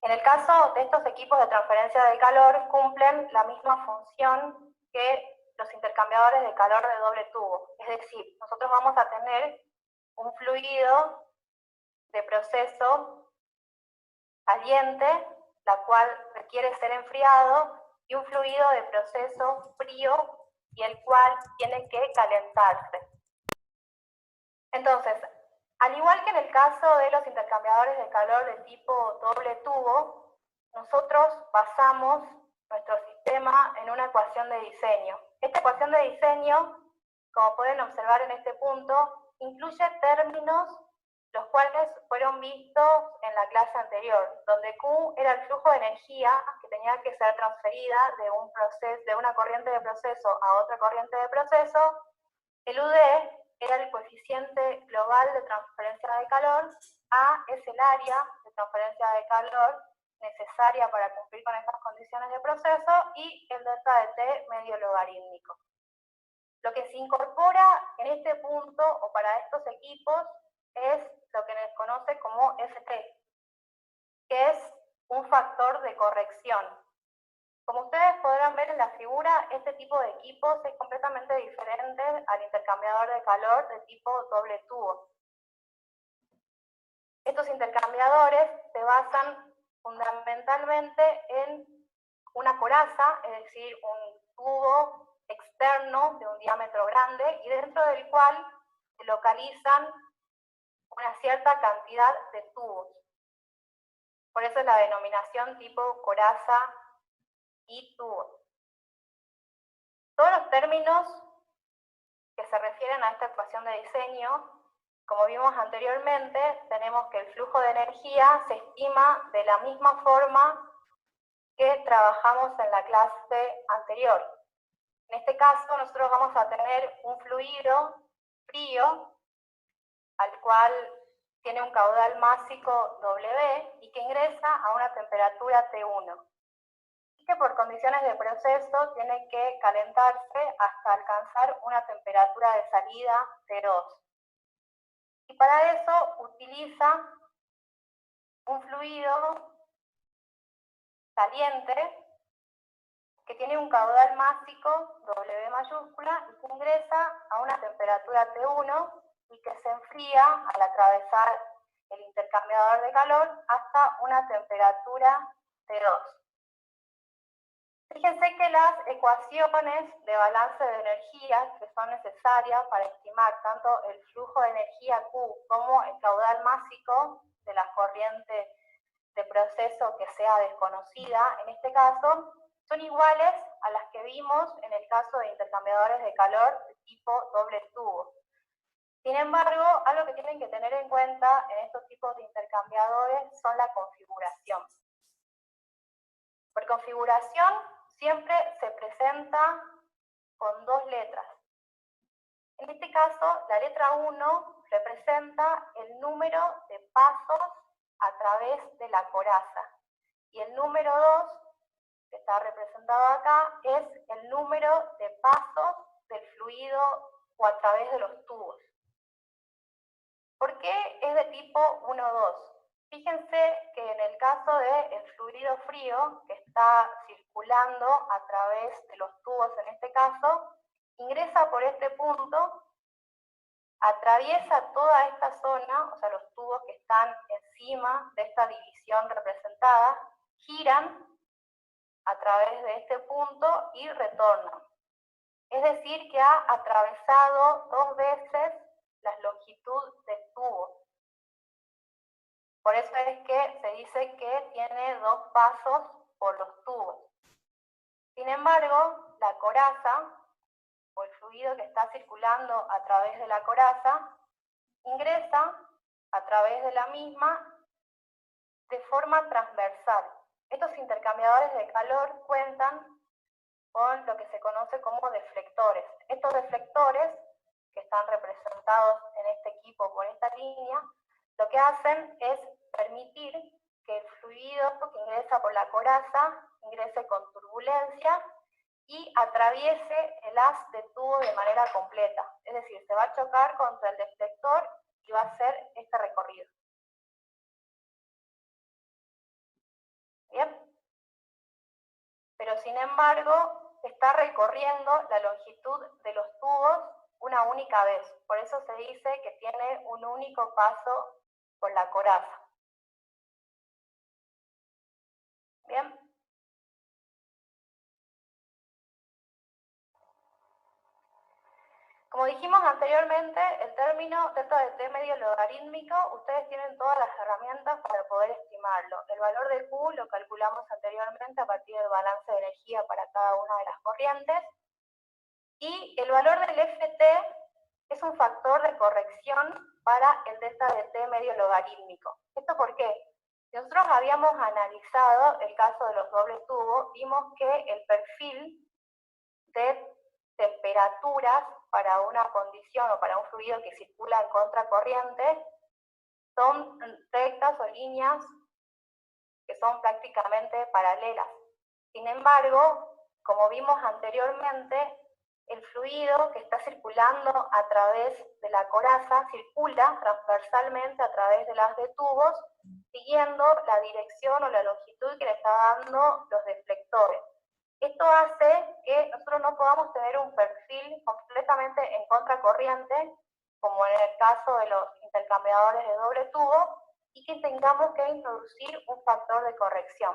En el caso de estos equipos de transferencia de calor, cumplen la misma función que los intercambiadores de calor de doble tubo. Es decir, nosotros vamos a tener un fluido de proceso caliente, la cual requiere ser enfriado, y un fluido de proceso frío, y el cual tiene que calentarse. Entonces, al igual que en el caso de los intercambiadores de calor de tipo doble tubo, nosotros basamos nuestro sistema en una ecuación de diseño. Esta ecuación de diseño, como pueden observar en este punto, incluye términos los cuales fueron vistos en la clase anterior, donde Q era el flujo de energía que tenía que ser transferida de una corriente de proceso a otra corriente de proceso. El UD era el coeficiente global de transferencia de calor, A es el área de transferencia de calor necesaria para cumplir con estas condiciones de proceso, y el delta de T medio logarítmico. Lo que se incorpora en este punto o para estos equipos es lo que se conoce como FT, que es un factor de corrección. Como ustedes podrán ver en la figura, este tipo de equipos es completamente diferente al intercambiador de calor de tipo doble tubo. Estos intercambiadores se basan fundamentalmente en una coraza, es decir, un tubo externo de un diámetro grande, y dentro del cual se localizan una cierta cantidad de tubos. Por eso es la denominación tipo coraza y tubo. Todos los términos que se refieren a esta ecuación de diseño, como vimos anteriormente, tenemos que el flujo de energía se estima de la misma forma que trabajamos en la clase anterior. En este caso, nosotros vamos a tener un fluido frío, al cual tiene un caudal másico W y que ingresa a una temperatura T1. Y que por condiciones de proceso tiene que calentarse hasta alcanzar una temperatura de salida T2. Y para eso utiliza un fluido caliente que tiene un caudal másico W mayúscula y que ingresa a una temperatura T1 y que se enfría al atravesar el intercambiador de calor hasta una temperatura T2. Fíjense que las ecuaciones de balance de energía que son necesarias para estimar tanto el flujo de energía Q como el caudal másico de la corriente de proceso que sea desconocida, en este caso, son iguales a las que vimos en el caso de intercambiadores de calor de tipo doble tubo. Sin embargo, algo que tienen que tener en cuenta en estos tipos de intercambiadores son la configuración. Por configuración, siempre se presenta con dos letras. En este caso, la letra 1 representa el número de pasos a través de la coraza. Y el número 2, que está representado acá, es el número de pasos del fluido o a través de los tubos. ¿Por qué es de tipo 1-2? Fíjense que en el caso del fluido frío, que está circulando a través de los tubos en este caso, ingresa por este punto, atraviesa toda esta zona, o sea, los tubos que están encima de esta división representada, giran a través de este punto y retornan. Es decir, que ha atravesado dos veces la longitud del tubo. Por eso es que se dice que tiene dos pasos por los tubos. Sin embargo, la coraza, o el fluido que está circulando a través de la coraza, ingresa a través de la misma de forma transversal. Estos intercambiadores de calor cuentan con lo que se conoce como deflectores. Estos deflectores, que están representados en este equipo por esta línea, lo que hacen es permitir que el fluido que ingresa por la coraza ingrese con turbulencia y atraviese el haz de tubo de manera completa. Es decir, se va a chocar contra el deflector y va a hacer este recorrido. pero sin embargo está recorriendo la longitud de los tubos una única vez. Por eso se dice que tiene un único paso por la coraza. Bien. Como dijimos anteriormente, el término delta de t medio logarítmico, ustedes tienen todas las herramientas para poder estimarlo. El valor de Q lo calculamos anteriormente a partir del balance de energía para cada una de las corrientes. Y el valor del Ft es un factor de corrección para el delta de t medio logarítmico. ¿Esto por qué? Nosotros habíamos analizado el caso de los dobles tubos, vimos que el perfil de temperaturas para una condición o para un fluido que circula en contracorriente son rectas o líneas que son prácticamente paralelas. Sin embargo, como vimos anteriormente, el fluido que está circulando a través de la coraza circula transversalmente a través de las de tubos, siguiendo la dirección o la longitud que le está dando los deflectores. Esto hace que nosotros no podamos tener un perfil completamente en contracorriente, como en el caso de los intercambiadores de doble tubo, y que tengamos que introducir un factor de corrección.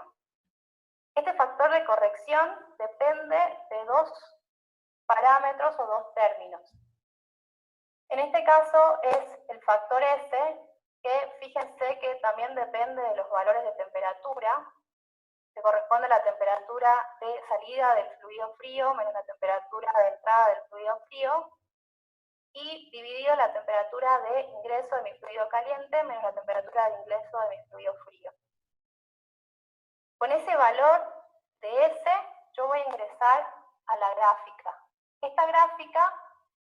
Este factor de corrección depende de dos parámetros o dos términos. En este caso es el factor S, que fíjense que también depende de los valores de temperatura, que corresponde a la temperatura de salida del fluido frío menos la temperatura de entrada del fluido frío, y dividido la temperatura de ingreso de mi fluido caliente menos la temperatura de ingreso de mi fluido frío. Con ese valor de S, yo voy a ingresar a la gráfica. Esta gráfica,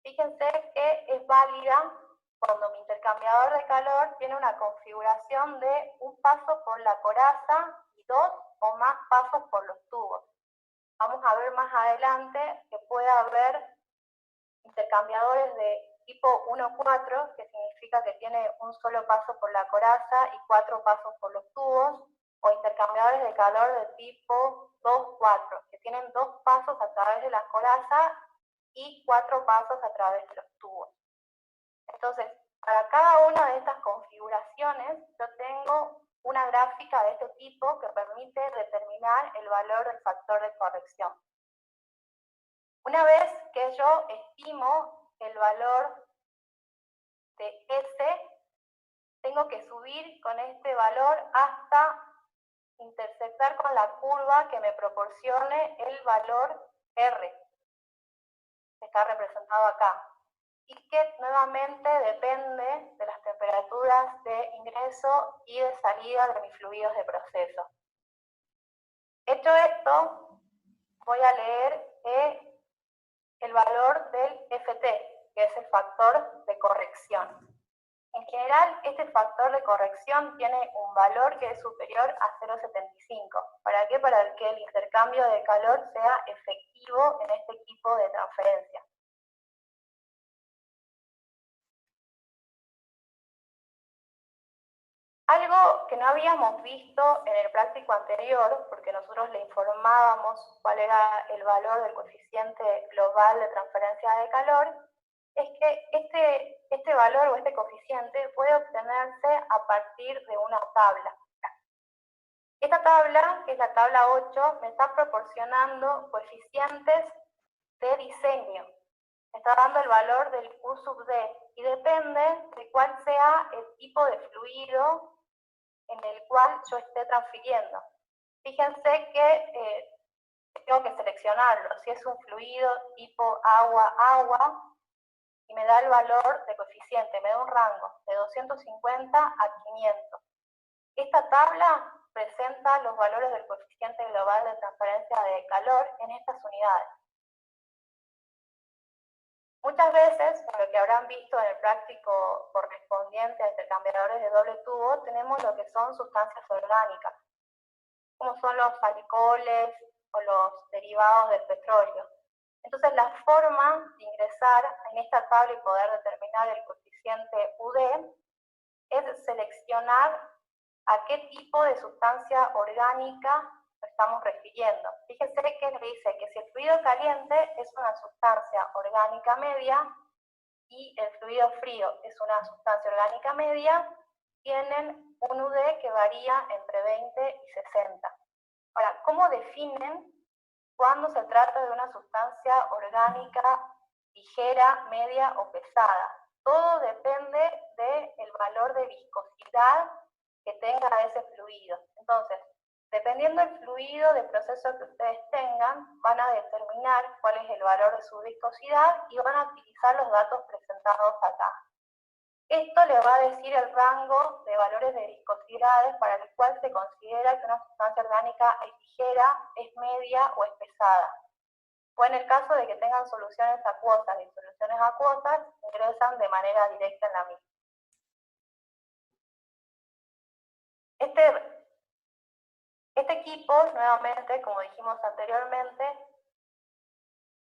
fíjense que es válida cuando mi intercambiador de calor tiene una configuración de un paso por la coraza y dos o más pasos por los tubos. Vamos a ver más adelante que puede haber intercambiadores de tipo 1-4, que significa que tiene un solo paso por la coraza y 4 pasos por los tubos, o intercambiadores de calor de tipo 2-4, que tienen 2 pasos a través de la coraza y 4 pasos a través de los tubos. Entonces, para cada una de estas configuraciones, yo tengo una gráfica de este tipo que permite determinar el valor del factor de corrección. Una vez que yo estimo el valor de S, tengo que subir con este valor hasta intersectar con la curva que me proporcione el valor R, que está representado acá, y que nuevamente depende de las temperaturas de ingreso y de salida de mis fluidos de proceso. Hecho esto, voy a leer el valor del Ft, que es el factor de corrección. En general, este factor de corrección tiene un valor que es superior a 0,75. ¿Para qué? Para que el intercambio de calor sea efectivo en este equipo de transferencia. Algo que no habíamos visto en el práctico anterior, porque nosotros le informábamos cuál era el valor del coeficiente global de transferencia de calor, es que este valor o este coeficiente puede obtenerse a partir de una tabla. Esta tabla, que es la tabla 8, me está proporcionando coeficientes de diseño. Me está dando el valor del Q sub D y depende de cuál sea el tipo de fluido en el cual yo esté transfiriendo. Fíjense que tengo que seleccionarlo. Si es un fluido tipo agua-agua, y me da el valor de coeficiente, me da un rango de 250 a 500. Esta tabla presenta los valores del coeficiente global de transferencia de calor en estas unidades. Muchas veces, por lo que habrán visto en el práctico correspondiente a intercambiadores de doble tubo, tenemos lo que son sustancias orgánicas, como son los alcoholes o los derivados del petróleo. Entonces, la forma de ingresar en esta tabla y poder determinar el coeficiente UD es seleccionar a qué tipo de sustancia orgánica estamos refiriendo. Fíjense que le dice que si el fluido caliente es una sustancia orgánica media y el fluido frío es una sustancia orgánica media, tienen un UD que varía entre 20 y 60. Ahora, ¿cómo definen cuando se trata de una sustancia orgánica ligera, media o pesada? Todo depende del valor de viscosidad que tenga ese fluido. Entonces, dependiendo del fluido de proceso que ustedes tengan, van a determinar cuál es el valor de su viscosidad y van a utilizar los datos presentados acá. Esto le va a decir el rango de valores de viscosidades para el cual se considera que una sustancia orgánica es ligera, es media o es pesada. O en el caso de que tengan soluciones acuosas y soluciones acuosas, ingresan de manera directa en la misma. Este equipo, nuevamente, como dijimos anteriormente,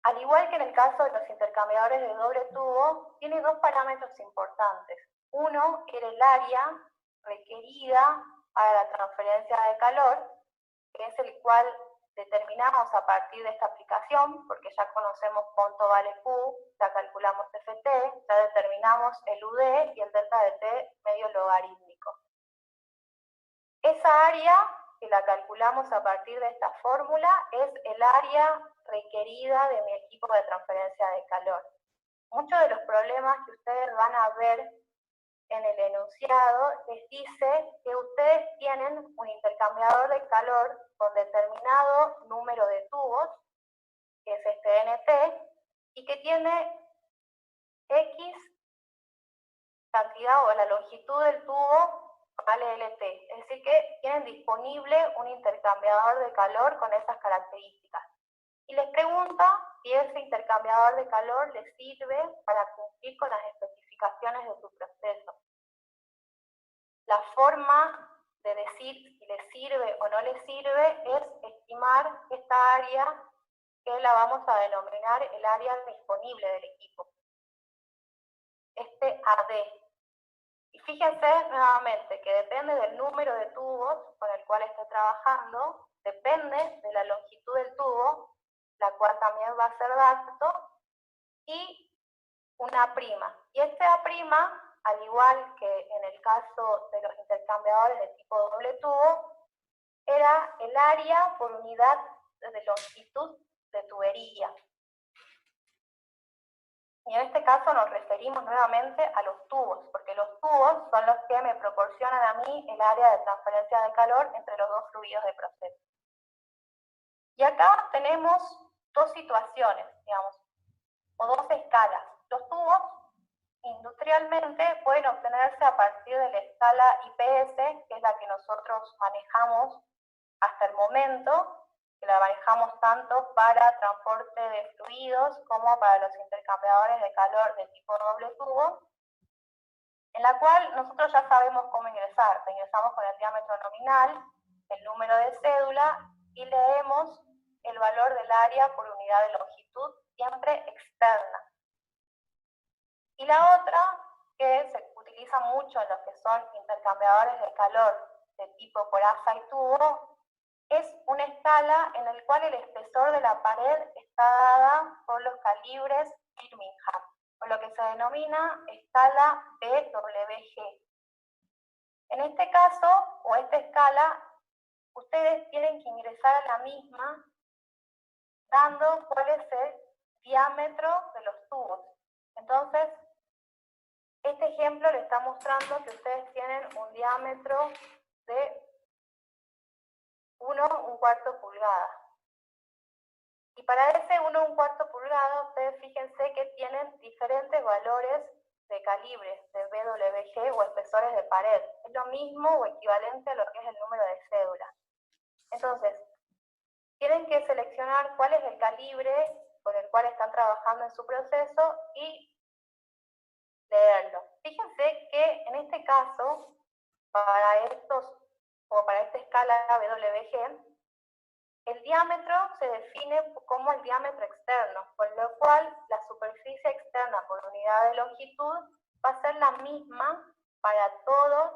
al igual que en el caso de los intercambiadores de doble tubo, tiene dos parámetros importantes. Uno era el área requerida para la transferencia de calor, que es el cual determinamos a partir de esta aplicación, porque ya conocemos cuánto vale Q, ya calculamos FT, ya determinamos el UD y el delta de T medio logarítmico. Esa área, que la calculamos a partir de esta fórmula, es el área requerida de mi equipo de transferencia de calor. Muchos de los problemas que ustedes van a ver en el enunciado les dice que ustedes tienen un intercambiador de calor con determinado número de tubos, que es este NT, y que tiene X cantidad o la longitud del tubo vale LT, es decir que tienen disponible un intercambiador de calor con esas características. Y les pregunta si ese intercambiador de calor les sirve para cumplir con las especificaciones de su proceso. La forma de decir si les sirve o no les sirve es estimar esta área, que la vamos a denominar el área disponible del equipo, este AD. Y fíjense nuevamente que depende del número de tubos con el cual esté trabajando, depende de la longitud del tubo, la cual también va a ser dato, y una prima. Y este A', al igual que en el caso de los intercambiadores de tipo doble tubo, era el área por unidad de longitud de tubería. Y en este caso nos referimos nuevamente a los tubos, porque los tubos son los que me proporcionan a mí el área de transferencia de calor entre los dos fluidos de proceso. Y acá tenemos dos situaciones, digamos, o dos escalas. Los tubos industrialmente pueden obtenerse a partir de la escala IPS, que es la que nosotros manejamos hasta el momento, que la manejamos tanto para transporte de fluidos como para los intercambiadores de calor de tipo doble tubo, en la cual nosotros ya sabemos cómo ingresar. Ingresamos con el diámetro nominal, el número de cédula y leemos el valor del área por unidad de longitud, siempre externa. Y la otra, que se utiliza mucho en los que son intercambiadores de calor de tipo por asa y tubo, es una escala en la cual el espesor de la pared está dada por los calibres Birmingham, o lo que se denomina escala BWG. En este caso, o esta escala, ustedes tienen que ingresar a la misma dando cuál es el diámetro de los tubos. Entonces, este ejemplo le está mostrando que ustedes tienen un diámetro de 1/4 pulgada. Y para ese 1/4 pulgada, ustedes fíjense que tienen diferentes valores de calibres, de BWG o espesores de pared. Es lo mismo o equivalente a lo que es el número de cédula. Entonces, tienen que seleccionar cuál es el calibre con el cual están trabajando en su proceso y leerlo. Fíjense que en este caso, para esta escala BWG, el diámetro se define como el diámetro externo, con lo cual la superficie externa por unidad de longitud va a ser la misma para todos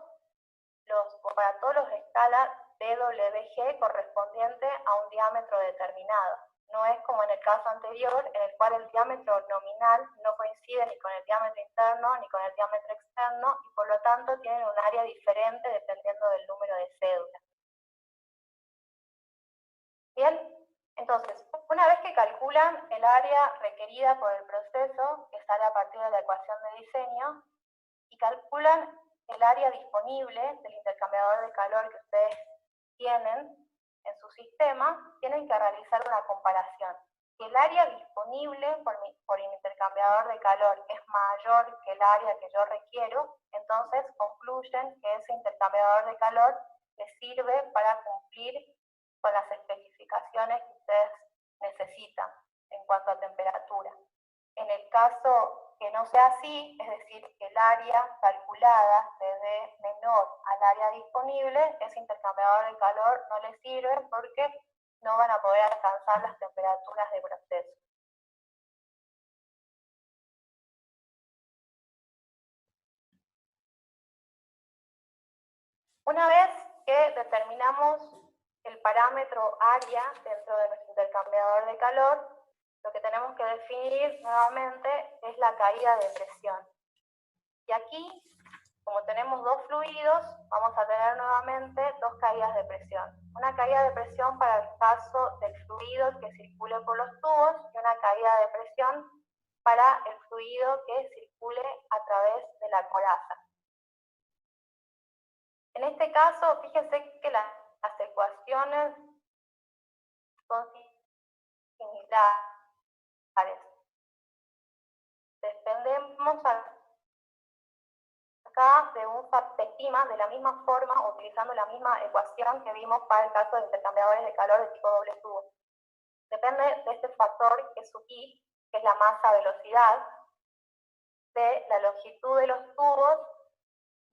los escalas dWg correspondiente a un diámetro determinado. No es como en el caso anterior, en el cual el diámetro nominal no coincide ni con el diámetro interno ni con el diámetro externo, y por lo tanto tienen un área diferente dependiendo del número de cédula. Bien, entonces, una vez que calculan el área requerida por el proceso, que sale a partir de la ecuación de diseño, y calculan el área disponible del intercambiador de calor que ustedes tienen en su sistema, tienen que realizar una comparación. Si el área disponible por el intercambiador de calor es mayor que el área que yo requiero, entonces concluyen que ese intercambiador de calor les sirve para cumplir con las especificaciones que ustedes necesitan en cuanto a temperatura. En el caso que no sea así, es decir, que el área calculada se dé menor al área disponible, ese intercambiador de calor no les sirve porque no van a poder alcanzar las temperaturas de proceso. Una vez que determinamos el parámetro área dentro de nuestro intercambiador de calor, lo que tenemos que definir nuevamente es la caída de presión. Y aquí, como tenemos dos fluidos, vamos a tener nuevamente dos caídas de presión. Una caída de presión para el caso del fluido que circule por los tubos y una caída de presión para el fluido que circule a través de la coraza. En este caso, fíjense que las ecuaciones son similares. Dependemos acá de un estima de la misma forma, utilizando la misma ecuación que vimos para el caso de intercambiadores de calor de tipo doble tubo. Depende de este factor que es su I, que es la masa-velocidad, de la longitud de los tubos,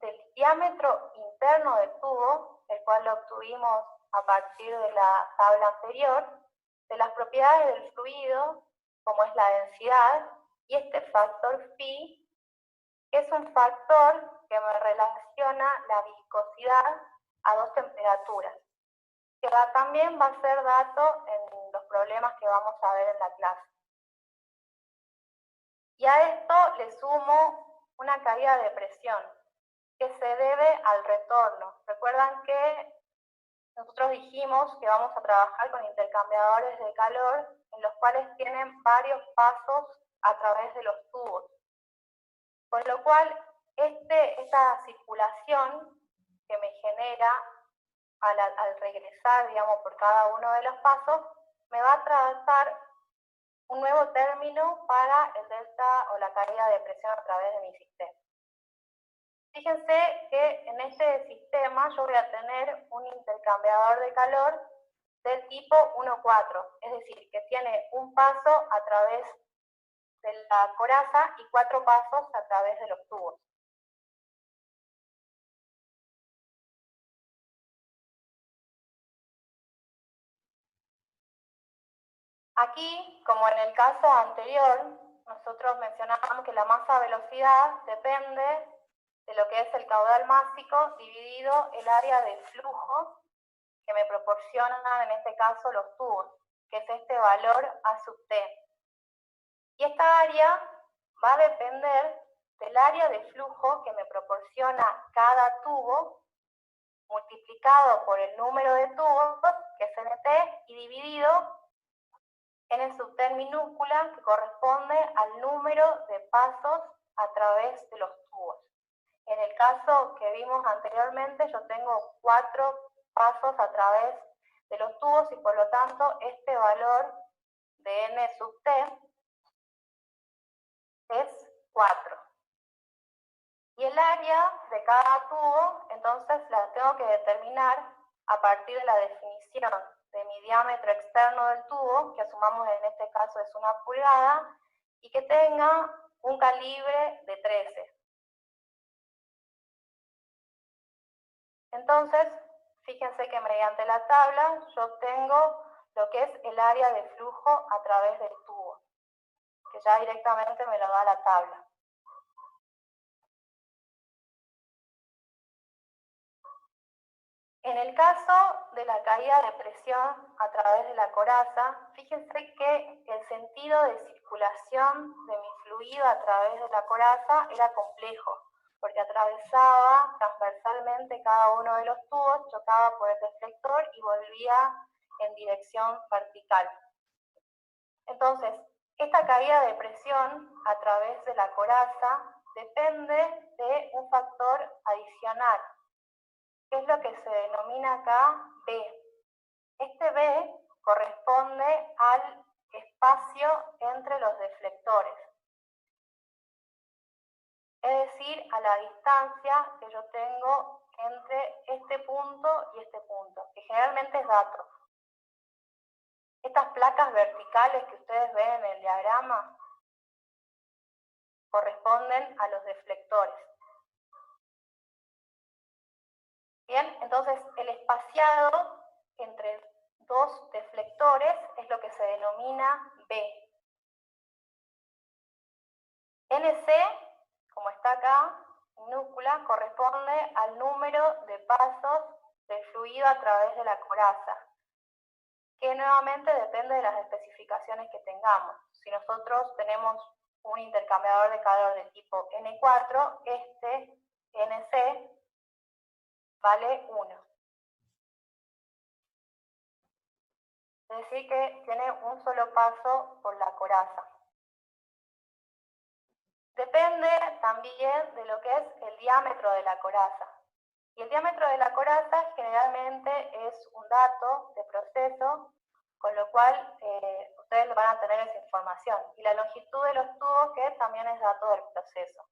del diámetro interno del tubo, el cual lo obtuvimos a partir de la tabla anterior, de las propiedades del fluido, como es la densidad, y este factor phi, que es un factor que me relaciona la viscosidad a dos temperaturas, que también va a ser dato en los problemas que vamos a ver en la clase. Y a esto le sumo una caída de presión, que se debe al retorno. Recuerdan que nosotros dijimos que vamos a trabajar con intercambiadores de calor, en los cuales tienen varios pasos a través de los tubos. Con lo cual, esta circulación que me genera al regresar, digamos, por cada uno de los pasos, me va a trazar un nuevo término para el delta o la caída de presión a través de mi sistema. Fíjense que en este sistema yo voy a tener un intercambiador de calor del tipo 1,4, es decir, que tiene un paso a través de la coraza y 4 pasos a través de los tubos. Aquí, como en el caso anterior, nosotros mencionábamos que la masa-velocidad depende de lo que es el caudal másico dividido el área de flujo que me proporcionan en este caso los tubos, que es este valor A sub T. Y esta área va a depender del área de flujo que me proporciona cada tubo, multiplicado por el número de tubos, que es NT, y dividido en el subten minúscula, que corresponde al número de pasos a través de los tubos. En el caso que vimos anteriormente, yo tengo 4 pasos a través de los tubos y por lo tanto este valor de n sub t es 4. Y el área de cada tubo, entonces la tengo que determinar a partir de la definición de mi diámetro externo del tubo, que asumamos en este caso es 1 pulgada, y que tenga un calibre de 13. Entonces, fíjense que mediante la tabla yo obtengo lo que es el área de flujo a través del tubo, que ya directamente me lo da la tabla. En En el caso de la caída de presión a través de la coraza, fíjense que el sentido de circulación de mi fluido a través de la coraza era complejo, porque atravesaba transversalmente cada uno de los tubos, chocaba por el deflector y volvía en dirección vertical. Entonces, esta caída de presión a través de la coraza depende de un factor adicional, que es lo que se denomina acá B. Este B corresponde al espacio entre los deflectores, es decir, a la distancia que yo tengo entre este punto y este punto, que generalmente es dato. Estas placas verticales que ustedes ven en el diagrama corresponden a los deflectores. Bien, entonces el espaciado entre dos deflectores es lo que se denomina B. NC, como está acá, minúscula, corresponde al número de pasos de fluido a través de la coraza, que nuevamente depende de las especificaciones que tengamos. Si nosotros tenemos un intercambiador de calor de tipo N4, este NC vale 1. Es decir, que tiene un solo paso por la coraza. Depende también de lo que es el diámetro de la coraza. Y el diámetro de la coraza generalmente es un dato de proceso, con lo cual ustedes van a tener esa información. Y la longitud de los tubos, que también es dato del proceso.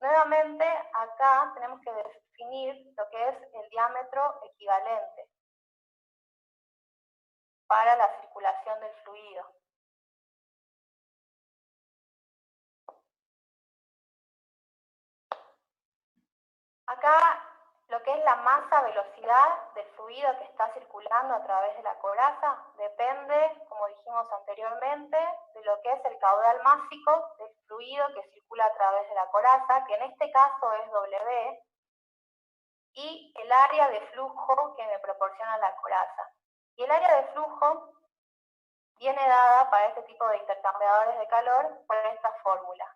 Nuevamente, acá tenemos que definir lo que es el diámetro equivalente para la circulación del fluido. Acá lo que es la masa-velocidad del fluido que está circulando a través de la coraza depende, como dijimos anteriormente, de lo que es el caudal másico del fluido que circula a través de la coraza, que en este caso es W, y el área de flujo que me proporciona la coraza. Y el área de flujo viene dada para este tipo de intercambiadores de calor por esta fórmula.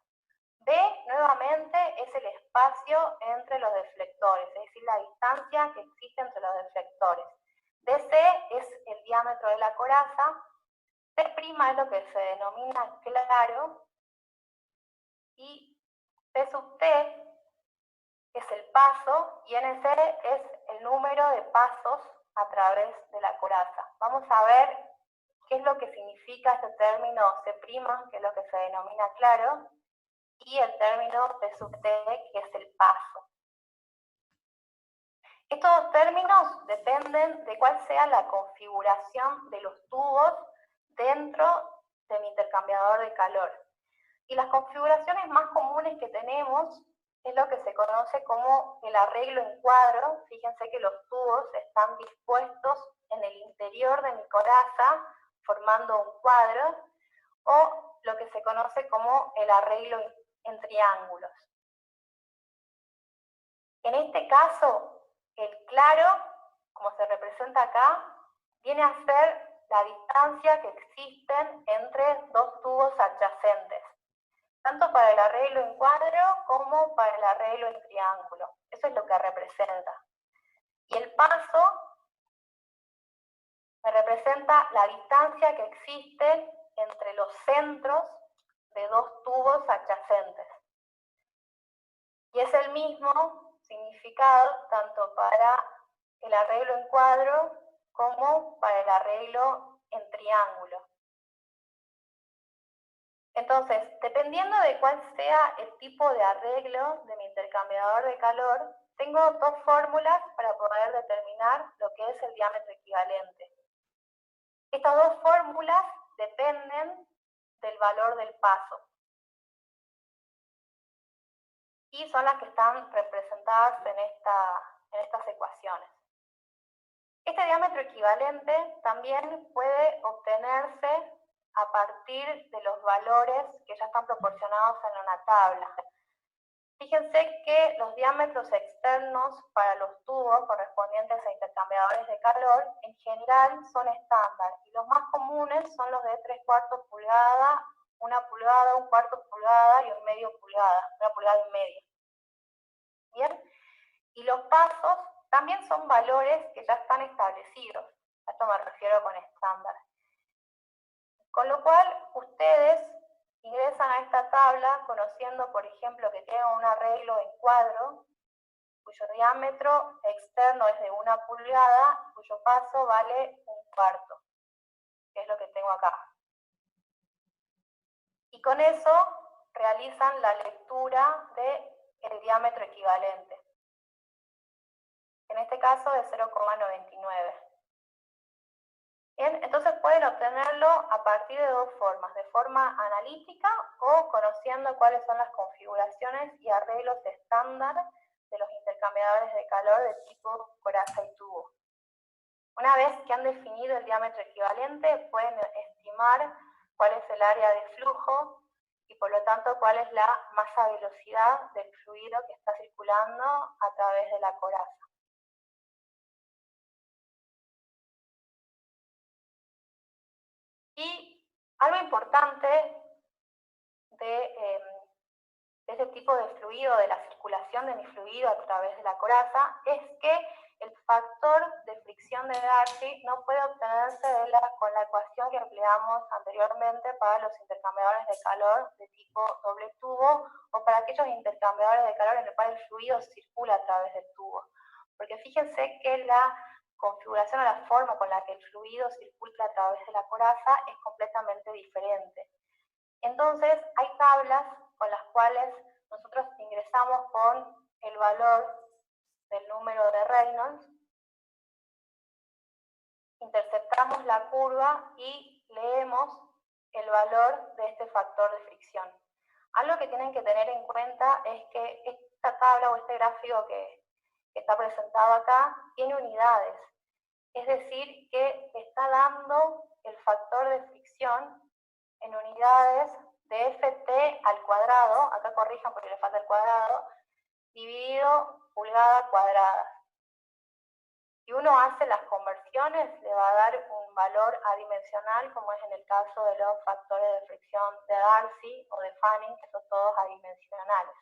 B, nuevamente, es el espacio entre los deflectores, es decir, la distancia que existe entre los deflectores. DC es el diámetro de la coraza, T' es lo que se denomina claro, y P sub T es el paso, y NC es el número de pasos a través de la coraza. Vamos a ver qué es lo que significa este término C', que es lo que se denomina claro, y el término P sub T, que es el paso. Estos dos términos dependen de cuál sea la configuración de los tubos dentro de mi intercambiador de calor. Y las configuraciones más comunes que tenemos es lo que se conoce como el arreglo en cuadro. Fíjense que los tubos están dispuestos en el interior de mi coraza, formando un cuadro, o lo que se conoce como el arreglo en triángulos. En este caso, el claro, como se representa acá, viene a ser la distancia que existen entre dos tubos adyacentes, tanto para el arreglo en cuadro como para el arreglo en triángulo. Eso es lo que representa. Y el paso me representa la distancia que existe entre los centros de dos tubos adyacentes. Y es el mismo significado tanto para el arreglo en cuadro como para el arreglo en triángulo. Entonces, dependiendo de cuál sea el tipo de arreglo de mi intercambiador de calor, tengo dos fórmulas para poder determinar lo que es el diámetro equivalente. Estas dos fórmulas dependen del valor del paso. Y son las que están representadas en estas ecuaciones. Este diámetro equivalente también puede obtenerse a partir de los valores que ya están proporcionados en una tabla. Fíjense que los diámetros externos para los tubos correspondientes a intercambiadores de calor en general son estándar y los más comunes son los de 3/4 pulgada, 1 pulgada, 1/4 pulgada y 1/2 pulgada, 1 pulgada y media. Bien, y los pasos también son valores que ya están establecidos, a esto me refiero con estándar. Con lo cual ustedes ingresan a esta tabla conociendo, por ejemplo, que tengo un arreglo en cuadro cuyo diámetro externo es de 1 pulgada, cuyo paso vale 1/4, que es lo que tengo acá. Y con eso realizan la lectura del diámetro equivalente, en este caso de 0,99. Bien, entonces pueden obtenerlo a partir de dos formas, de forma analítica o conociendo cuáles son las configuraciones y arreglos estándar de los intercambiadores de calor de tipo coraza y tubo. Una vez que han definido el diámetro equivalente, pueden estimar cuál es el área de flujo y por lo tanto cuál es la masa velocidad del fluido que está circulando a través de la coraza. Y algo importante de ese tipo de fluido, de la circulación de mi fluido a través de la coraza, es que el factor de fricción de Darcy no puede obtenerse con la ecuación que empleamos anteriormente para los intercambiadores de calor de tipo doble tubo o para aquellos intercambiadores de calor en el cual el fluido circula a través del tubo. Porque fíjense que la configuración o la forma con la que el fluido circula a través de la coraza es completamente diferente. Entonces, hay tablas con las cuales nosotros ingresamos con el valor del número de Reynolds, interceptamos la curva y leemos el valor de este factor de fricción. Algo que tienen que tener en cuenta es que esta tabla o este gráfico que está presentado acá tiene unidades, es decir, que está dando el factor de fricción en unidades de Ft al cuadrado, acá corrijan porque le falta el cuadrado, dividido pulgada cuadrada. Si uno hace las conversiones, le va a dar un valor adimensional, como es en el caso de los factores de fricción de Darcy o de Fanning, que son todos adimensionales.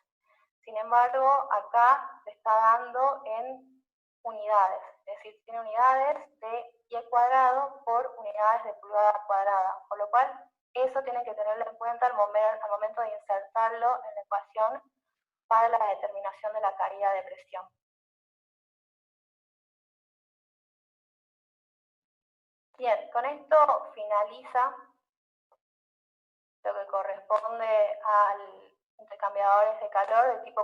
Sin embargo, acá se está dando en unidades, es decir, tiene unidades de pie cuadrado por unidades de pulgada cuadrada, con lo cual eso tienen que tenerlo en cuenta al momento de insertarlo en la ecuación para la determinación de la caída de presión. Bien, con esto finaliza lo que corresponde al intercambiadores de calor de tipo